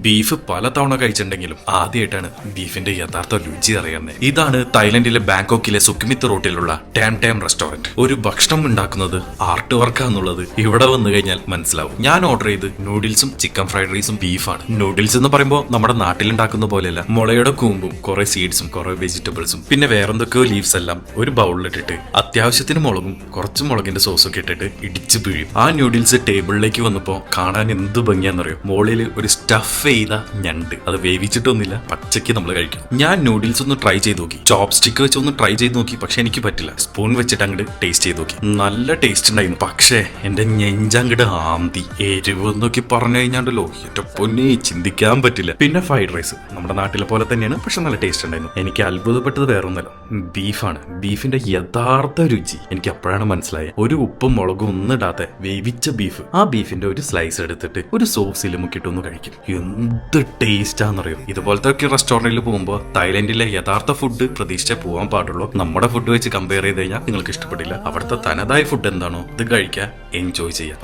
Beef പല തവണ കഴിച്ചിട്ടുണ്ടെങ്കിലും ആദ്യമായിട്ടാണ് ബീഫിന്റെ യഥാർത്ഥ രുചി അറിയുന്നത്. ഇതാണ് തായ്ലൻഡിലെ ബാങ്കോക്കിലെ സുഖ്മിത്ത് റോട്ടിലുള്ള ടാം റെസ്റ്റോറന്റ്. ഒരു ഭക്ഷണം ഉണ്ടാക്കുന്നത് ആർട്ട് വർക്കാന്നുള്ളത് ഇവിടെ വന്നു കഴിഞ്ഞാൽ മനസ്സിലാവും. ഞാൻ ഓർഡർ ചെയ്ത് നൂഡിൽസും ചിക്കൻ ഫ്രൈഡ് റൈസും ബീഫാണ്. നൂഡിൽസ് എന്ന് പറയുമ്പോൾ നമ്മുടെ നാട്ടിലുണ്ടാക്കുന്ന പോലെയല്ല. മുളയുടെ കൂമ്പും കുറെ സീഡ്സും കുറെ വെജിറ്റബിൾസും പിന്നെ വേറെന്തൊക്കെയോ ലീവ്സ് എല്ലാം ഒരു ബൗളിലിട്ടിട്ട് അത്യാവശ്യത്തിന് മുളകും കുറച്ച് മുളകിന്റെ സോസൊക്കെ ഇട്ടിട്ട് ഇടിച്ചു പിഴിയും. ആ നൂഡിൽസ് ടേബിളിലേക്ക് വന്നപ്പോ കാണാൻ എന്ത് ഭംഗിയാന്നറിയോ. മുകളിൽ ഒരു സ്റ്റഫ് ചെയ്ത ഞണ്ട്, അത് വേവിച്ചിട്ടൊന്നുമില്ല, പച്ചയ്ക്ക് നമ്മൾ കഴിക്കും. ഞാൻ നൂഡിൽസ് ഒന്ന് ട്രൈ ചെയ്ത് നോക്കി, ചോപ്പ് സ്റ്റിക്ക് വെച്ച് ഒന്ന് ട്രൈ ചെയ്ത് നോക്കി, പക്ഷെ എനിക്ക് പറ്റില്ല. സ്പൂൺ വെച്ചിട്ട് അങ്ങോട്ട് ടേസ്റ്റ് ചെയ്ത് നോക്കി, നല്ല ടേസ്റ്റ് ഉണ്ടായിരുന്നു. പക്ഷേ എന്റെ നെഞ്ചങ്ങട് ആന്തി. എരിവ് നോക്കി പറഞ്ഞു കഴിഞ്ഞാണ്ടല്ലോ എന്റെ പൊന്നെ ചിന്തിക്കാൻ പറ്റില്ല. പിന്നെ ഫ്രൈഡ് റൈസ് നമ്മുടെ നാട്ടിലെ പോലെ തന്നെയാണ്, പക്ഷെ നല്ല ടേസ്റ്റ് ഉണ്ടായിരുന്നു. എനിക്ക് അത്ഭുതപ്പെട്ടത് വേറൊന്നല്ല, ബീഫാണ്. ബീഫിന്റെ യഥാർത്ഥ രുചി എനിക്ക് അപ്പോഴാണ് മനസ്സിലായത്. ഒരു ഉപ്പും മുളകും ഒന്നും ഇടാതെ വേവിച്ച ബീഫ്, ആ ബീഫിന്റെ ഒരു സ്ലൈസ് എടുത്തിട്ട് ഒരു സോസിൽ മുക്കിയിട്ടൊന്ന് കഴിക്കും. എന്ത് ടേസ്റ്റാന്നറിയോ. ഇതുപോലത്തെ ഒക്കെ റെസ്റ്റോറന്റിൽ പോകുമ്പോൾ തായ്ലൻഡിലെ യഥാർത്ഥ ഫുഡ് പ്രതീക്ഷിച്ചേ പോകാൻ പാടുള്ളൂ. നമ്മുടെ ഫുഡ് വെച്ച് കമ്പയർ ചെയ്ത് കഴിഞ്ഞാൽ നിങ്ങൾക്ക് ഇഷ്ടപ്പെടില്ല. അവിടുത്തെ തനതായ ഫുഡ് എന്താണോ ഇത് കഴിക്കാൻ എൻജോയ് ചെയ്യാം.